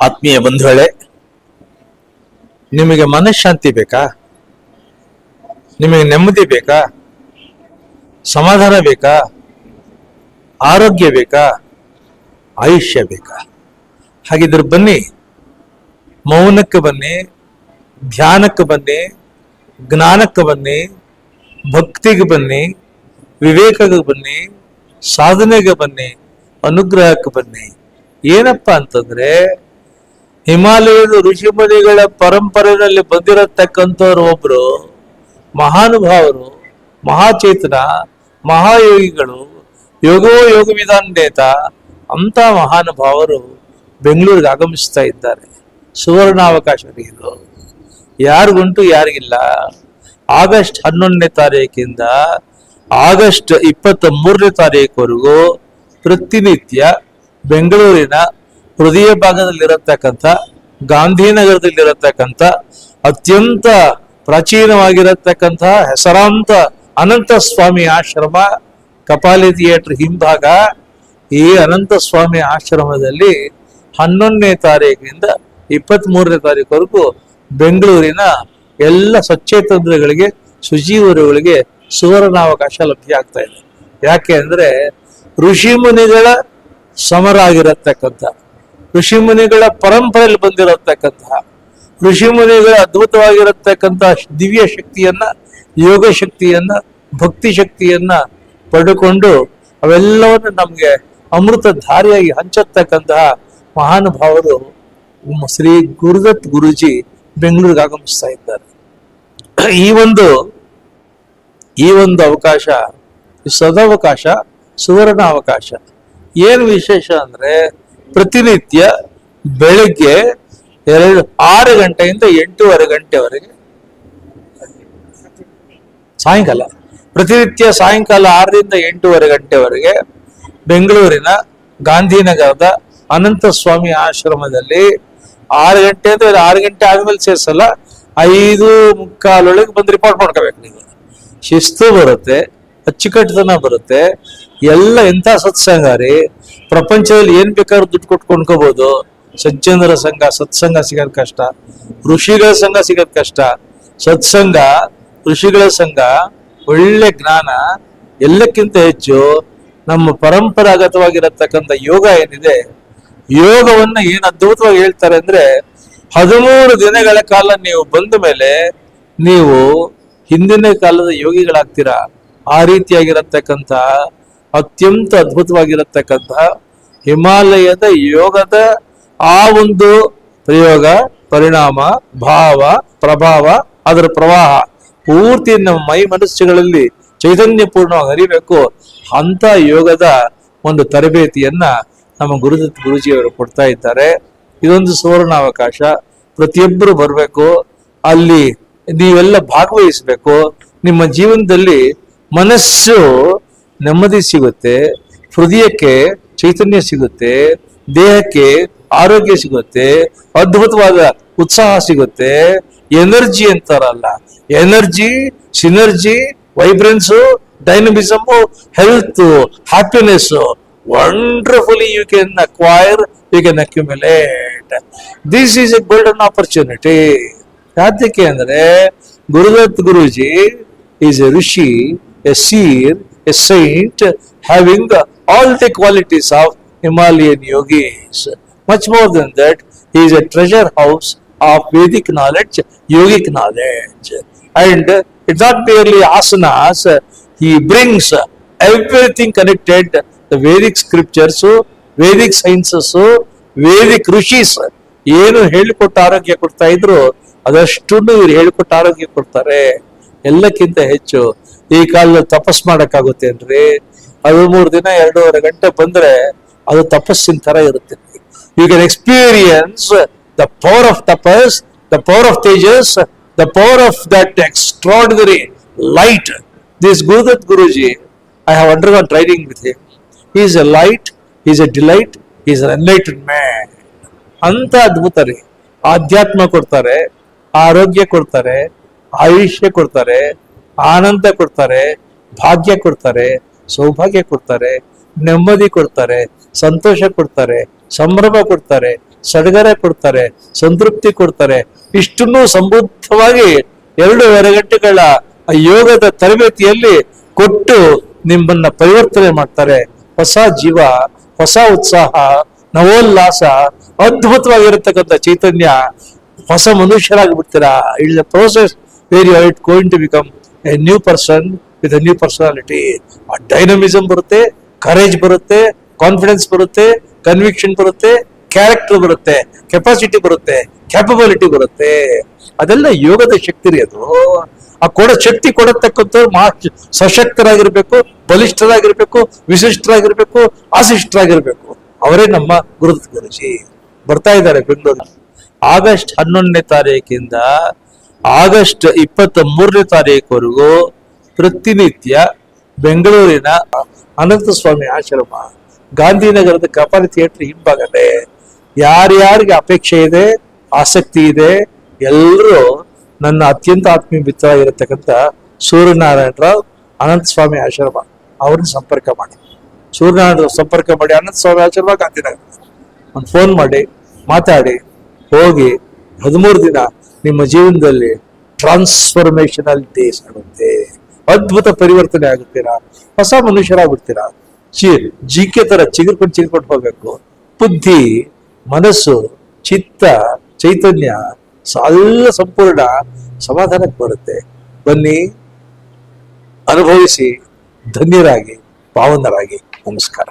ಆತ್ಮೀಯ ಬಂಧುಗಳೇ, ನಿಮಗೆ ಮನಃಶಾಂತಿ ಬೇಕಾ? ನಿಮಗೆ ನೆಮ್ಮದಿ ಬೇಕಾ? ಸಮಾಧಾನ ಬೇಕಾ? ಆರೋಗ್ಯ ಬೇಕಾ? ಆಯುಷ್ಯ ಬೇಕಾ? ಹಾಗಿದ್ರೆ ಬನ್ನಿ, ಮೌನಕ್ಕೆ ಬನ್ನಿ, ಧ್ಯಾನಕ್ಕೆ ಬನ್ನಿ, ಜ್ಞಾನಕ್ಕೆ ಬನ್ನಿ, ಭಕ್ತಿಗೆ ಬನ್ನಿ, ವಿವೇಕಕ್ಕೆ ಬನ್ನಿ, ಸಾಧನೆಗೆ ಬನ್ನಿ, ಅನುಗ್ರಹಕ್ಕೆ ಬನ್ನಿ. ಏನಪ್ಪ ಅಂತಂದ್ರೆ, ಹಿಮಾಲಯದ ಋಷಿಮುನಿಗಳ ಪರಂಪರೆಯಲ್ಲಿ ಬಂದಿರತಕ್ಕಂಥವ್ರು ಒಬ್ರು ಮಹಾನುಭಾವರು, ಮಹಾಚೇತನ, ಮಹಾಯೋಗಿಗಳು, ಯೋಗೋ ಯೋಗ ವಿಧಾನೇತ ಅಂತ ಮಹಾನುಭಾವರು ಬೆಂಗಳೂರಿಗೆ ಆಗಮಿಸ್ತಾ ಇದ್ದಾರೆ. ಸುವರ್ಣಾವಕಾಶ ಇದು ಯಾರಿಗುಂಟು, ಯಾರಿಗಿಲ್ಲ. ಆಗಸ್ಟ್ 11ನೇ ತಾರೀಕಿಂದ ಆಗಸ್ಟ್ 23ನೇ ತಾರೀಕುವರೆಗೂ ಪ್ರತಿನಿತ್ಯ ಬೆಂಗಳೂರಿನ ಹೃದಯ ಭಾಗದಲ್ಲಿರತಕ್ಕಂಥ ಗಾಂಧಿನಗರದಲ್ಲಿರತಕ್ಕಂಥ ಅತ್ಯಂತ ಪ್ರಾಚೀನವಾಗಿರತಕ್ಕಂಥ ಹೆಸರಾಂತ ಅನಂತ ಸ್ವಾಮಿ ಆಶ್ರಮ, ಕಪಾಲಿ ಥಿಯೇಟರ್ ಹಿಂಭಾಗ, ಈ ಅನಂತ ಸ್ವಾಮಿ ಆಶ್ರಮದಲ್ಲಿ 11ನೇ ತಾರೀಕಿನಿಂದ 23ನೇ ತಾರೀಕುವರೆಗೂ ಬೆಂಗಳೂರಿನ ಎಲ್ಲ ಸಚೇತನಗಳಿಗೆ, ಸುಜೀವರುಗಳಿಗೆ ಸುವರ್ಣಾವಕಾಶ ಲಭ್ಯ ಆಗ್ತಾ ಇದೆ. ಯಾಕೆ ಅಂದ್ರೆ, ಋಷಿ ಮುನಿಗಳ ಸಮರ ಆಗಿರತಕ್ಕಂಥ, ಋಷಿ ಮುನಿಗಳ ಪರಂಪರೆಯಲ್ಲಿ ಬಂದಿರತಕ್ಕಂತಹ, ಋಷಿ ಮುನಿಗಳ ಅದ್ಭುತವಾಗಿರತಕ್ಕಂಥ ದಿವ್ಯ ಶಕ್ತಿಯನ್ನ, ಯೋಗ ಶಕ್ತಿಯನ್ನ, ಭಕ್ತಿ ಶಕ್ತಿಯನ್ನ ಪಡೆದುಕೊಂಡು ಅವೆಲ್ಲವನ್ನು ನಮ್ಗೆ ಅಮೃತ ಧಾರಿಯಾಗಿ ಹಂಚತಕ್ಕಂತಹ ಮಹಾನುಭಾವರು ಶ್ರೀ ಗುರುದತ್ ಗುರುಜಿ ಬೆಂಗಳೂರಿಗೆ ಆಗಮಿಸ್ತಾ ಇದ್ದಾರೆ. ಈ ಒಂದು ಅವಕಾಶ ಸದಾವಕಾಶ, ಸುವರ್ಣ ಅವಕಾಶ. ಏನು ವಿಶೇಷ ಅಂದ್ರೆ, ಪ್ರತಿನಿತ್ಯ ಬೆಳಿಗ್ಗೆ 6 ಗಂಟೆಯಿಂದ 8:30 ಗಂಟೆವರೆಗೆ, ಪ್ರತಿನಿತ್ಯ ಸಾಯಂಕಾಲ 6ರಿಂದ 8:30 ಗಂಟೆವರೆಗೆ ಬೆಂಗಳೂರಿನ ಗಾಂಧಿನಗರದ ಅನಂತ ಸ್ವಾಮಿ ಆಶ್ರಮದಲ್ಲಿ 6 ಗಂಟೆ ಅಂದ್ರೆ 6 ಗಂಟೆ ಆದ್ಮೇಲೆ ಸೇರ್ಸಲ್ಲ, 5:45 ಬಂದು ರಿಪೋರ್ಟ್ ಮಾಡ್ಕೋಬೇಕು. ನೀವು ಶಿಸ್ತು ಬರುತ್ತೆ, ಅಚ್ಚುಕಟ್ಟುತನ ಬರುತ್ತೆ. ಎಲ್ಲ ಎಂಥ ಸತ್ಸಂಗ ರೀ! ಪ್ರಪಂಚದಲ್ಲಿ ಏನ್ ಬೇಕಾದ್ರೂ ದುಡ್ಡು ಕೊಟ್ಟು ಕೊಂಡ್ಕೋಬಹುದು. ಸಜ್ಜನರ ಸಂಘ, ಸತ್ಸಂಗ ಸಿಗೋದ್ ಕಷ್ಟ, ಋಷಿಗಳ ಸಂಘ ಸಿಗೋದ್ ಕಷ್ಟ. ಸತ್ಸಂಗ, ಋಷಿಗಳ ಸಂಘ, ಒಳ್ಳೆ ಜ್ಞಾನ, ಎಲ್ಲಕ್ಕಿಂತ ಹೆಚ್ಚು ನಮ್ಮ ಪರಂಪರಾಗತವಾಗಿರತಕ್ಕಂಥ ಯೋಗ ಏನಿದೆ, ಯೋಗವನ್ನ ಏನ್ ಅದ್ಭುತವಾಗಿ ಹೇಳ್ತಾರೆ ಅಂದ್ರೆ, 13 ದಿನಗಳ ಕಾಲ ನೀವು ಬಂದ ಮೇಲೆ ನೀವು ಹಿಂದಿನ ಕಾಲದ ಯೋಗಿಗಳಾಗ್ತೀರಾ. ಆ ರೀತಿಯಾಗಿರತಕ್ಕಂಥ ಅತ್ಯಂತ ಅದ್ಭುತವಾಗಿರತಕ್ಕಂಥ ಹಿಮಾಲಯದ ಯೋಗದ ಆ ಒಂದು ಪ್ರಯೋಗ, ಪರಿಣಾಮ, ಭಾವ, ಪ್ರಭಾವ, ಅದರ ಪ್ರವಾಹ ಪೂರ್ತಿ ನಮ್ಮ ಮೈ ಮನಸ್ಸುಗಳಲ್ಲಿ ಚೈತನ್ಯಪೂರ್ಣವಾಗಿ ಹರಿಬೇಕು. ಅಂತ ಯೋಗದ ಒಂದು ತರಬೇತಿಯನ್ನ ನಮ್ಮ ಗುರುದತ್ ಗುರುಜಿಯವರು ಕೊಡ್ತಾ ಇದ್ದಾರೆ. ಇದೊಂದು ಸುವರ್ಣಾವಕಾಶ. ಪ್ರತಿಯೊಬ್ಬರು ಬರಬೇಕು, ಅಲ್ಲಿ ನೀವೆಲ್ಲ ಭಾಗವಹಿಸ್ಬೇಕು. ನಿಮ್ಮ ಜೀವನದಲ್ಲಿ ಮನಸ್ಸು ನೆಮ್ಮದಿ ಸಿಗುತ್ತೆ, ಹೃದಯಕ್ಕೆ ಚೈತನ್ಯ ಸಿಗುತ್ತೆ, ದೇಹಕ್ಕೆ ಆರೋಗ್ಯ ಸಿಗುತ್ತೆ, ಅದ್ಭುತವಾದ ಉತ್ಸಾಹ ಸಿಗುತ್ತೆ. ಎನರ್ಜಿ ಅಂತಾರಲ್ಲ, energy, synergy, vibrance, dynamism, health, happiness, wonderfully you can acquire, you can accumulate. This is a golden opportunity. ಯಾತಕ್ಕೆ ಅಂದ್ರೆ, Gurudatt Guruji is a rishi, a seer, a saint, having all the qualities of Himalayan yogis. Much more than that, he is a treasure house of Vedic knowledge, yogic knowledge. And it's not merely asanas, he brings everything connected, the Vedic scriptures, Vedic sciences, Vedic rishis. ಏನು ಹೇಳಿಕೊಟ್ಟು ಆರೋಗ್ಯ ಕೊಡ್ತಾ ಇದ್ರು ಅದಷ್ಟನ್ನು ಇವ್ರು ಹೇಳಿಕೊಟ್ಟು ಆರೋಗ್ಯ ಕೊಡ್ತಾರೆ. ಎಲ್ಲಕ್ಕಿಂತ ಹೆಚ್ಚು ಈ ಕಾಲದಲ್ಲಿ ತಪಸ್ ಮಾಡಕ್ಕಾಗುತ್ತೇನ್ರಿ? 13 ದಿನ 2.5 ಗಂಟೆ ಬಂದ್ರೆ ಅದು ತಪಸ್ಸಿನ ತರ ಇರುತ್ತೆ. You can experience the power of tapas, the power of tejas, the power of that extraordinary light. This Gurudatt Guruji, I have undergone training with him. He is a light, he is a delight, he is an enlightened man. ಅಂತ ಅದ್ಭುತ ರೀ. ಆಧ್ಯಾತ್ಮ ಕೊಡ್ತಾರೆ, ಆರೋಗ್ಯ ಕೊಡ್ತಾರೆ, ಆಯುಷ್ಯ ಕೊಡ್ತಾರೆ, ಆನಂದ ಕೊಡ್ತಾರೆ, ಭಾಗ್ಯ ಕೊಡ್ತಾರೆ, ಸೌಭಾಗ್ಯ ಕೊಡ್ತಾರೆ, ನೆಮ್ಮದಿ ಕೊಡ್ತಾರೆ, ಸಂತೋಷ ಕೊಡ್ತಾರೆ, ಸಂಭ್ರಮ ಕೊಡ್ತಾರೆ, ಸಡಗರ ಕೊಡ್ತಾರೆ, ಸಂತೃಪ್ತಿ ಕೊಡ್ತಾರೆ. ಇಷ್ಟನ್ನು ಸಮೃದ್ಧವಾಗಿ 2.5 ಗಂಟೆಗಳ ಆ ಯೋಗದ ತರಬೇತಿಯಲ್ಲಿ ಕೊಟ್ಟು ನಿಮ್ಮನ್ನ ಪರಿವರ್ತನೆ ಮಾಡ್ತಾರೆ. ಹೊಸ ಜೀವ, ಹೊಸ ಉತ್ಸಾಹ, ನವೋಲ್ಲಾಸ, ಅದ್ಭುತವಾಗಿರತಕ್ಕಂಥ ಚೈತನ್ಯ, ಹೊಸ ಮನುಷ್ಯರಾಗಿ ಬಿಡ್ತೀರಾ. It's a process where you are going to become a new person with a new personality. ಆ ಡೈನಮಿಸಮ್ ಬರುತ್ತೆ, ಕರೇಜ್ ಬರುತ್ತೆ, ಕಾನ್ಫಿಡೆನ್ಸ್ ಬರುತ್ತೆ, ಕನ್ವಿಕ್ಷನ್ ಬರುತ್ತೆ, ಕ್ಯಾರೆಕ್ಟರ್ ಬರುತ್ತೆ, ಕೆಪಾಸಿಟಿ ಬರುತ್ತೆ, ಕ್ಯಾಪಬಿಲಿಟಿ ಬರುತ್ತೆ. ಅದೆಲ್ಲ ಯೋಗದ ಶಕ್ತಿ ರೀ. ಅದು ಆ ಶಕ್ತಿ ಕೊಡತಕ್ಕಂಥವ್ರು ಸಶಕ್ತರಾಗಿರ್ಬೇಕು, ಬಲಿಷ್ಠರಾಗಿರ್ಬೇಕು, ವಿಶಿಷ್ಟರಾಗಿರ್ಬೇಕು, ಆಶಿಷ್ಟರಾಗಿರ್ಬೇಕು. ಅವರೇ ನಮ್ಮ ಗುರುಜಿ. ಬರ್ತಾ ಇದ್ದಾರೆ ಬೆಂಗಳೂರು. ಆಗಸ್ಟ್ 11ನೇ ತಾರೀಕಿಂದ ಆಗಸ್ಟ್ 23ನೇ ತಾರೀಕುವರೆಗೂ ಪ್ರತಿನಿತ್ಯ ಬೆಂಗಳೂರಿನ ಅನಂತ ಸ್ವಾಮಿ ಆಶ್ರಮ, ಗಾಂಧಿನಗರದ ಕಪಾಲಿ ಥಿಯೇಟರ್ ಹಿಂಭಾಗದೆ ಯಾರ್ಯಾರಿಗೆ ಅಪೇಕ್ಷೆ ಇದೆ, ಆಸಕ್ತಿ ಇದೆ, ಎಲ್ಲರೂ ನನ್ನ ಅತ್ಯಂತ ಆತ್ಮೀಯ ಮಿತ್ರರಾಗಿರತಕ್ಕಂಥ ಸೂರ್ಯನಾರಾಯಣರಾವ್ ಅನಂತ ಸ್ವಾಮಿ ಆಶ್ರಮ ಅವ್ರನ್ನ ಸಂಪರ್ಕ ಮಾಡಿ. ಸೂರ್ಯನಾರಾಯಣರಾವ್ ಸಂಪರ್ಕ ಮಾಡಿ, ಅನಂತ ಸ್ವಾಮಿ ಆಶ್ರಮ ಗಾಂಧಿನಗರ ಒಂದು ಫೋನ್ ಮಾಡಿ ಮಾತಾಡಿ ಹೋಗಿ. 13 ದಿನ ನಿಮ್ಮ ಜೀವನದಲ್ಲಿ ಟ್ರಾನ್ಸ್ಫಾರ್ಮೇಶನಲ್ ಡೇಸ್ ಆಗುತ್ತೆ. ಅದ್ಭುತ ಪರಿವರ್ತನೆ ಆಗುತ್ತೀರಾ, ಹೊಸ ಮನುಷ್ಯರಾಗ್ಬಿಡ್ತೀರಾ. ಜಿಕೆ ತರ ಚಿಗುರ್ಕೊಂಡು ಹೋಗ್ಬೇಕು. ಬುದ್ಧಿ, ಮನಸ್ಸು, ಚಿತ್ತ, ಚೈತನ್ಯ ಎಲ್ಲ ಸಂಪೂರ್ಣ ಸಮಾಧಾನಕ್ಕೆ ಬರುತ್ತೆ. ಬನ್ನಿ, ಅನುಭವಿಸಿ, ಧನ್ಯರಾಗಿ, ಪಾವನರಾಗಿ. ನಮಸ್ಕಾರ.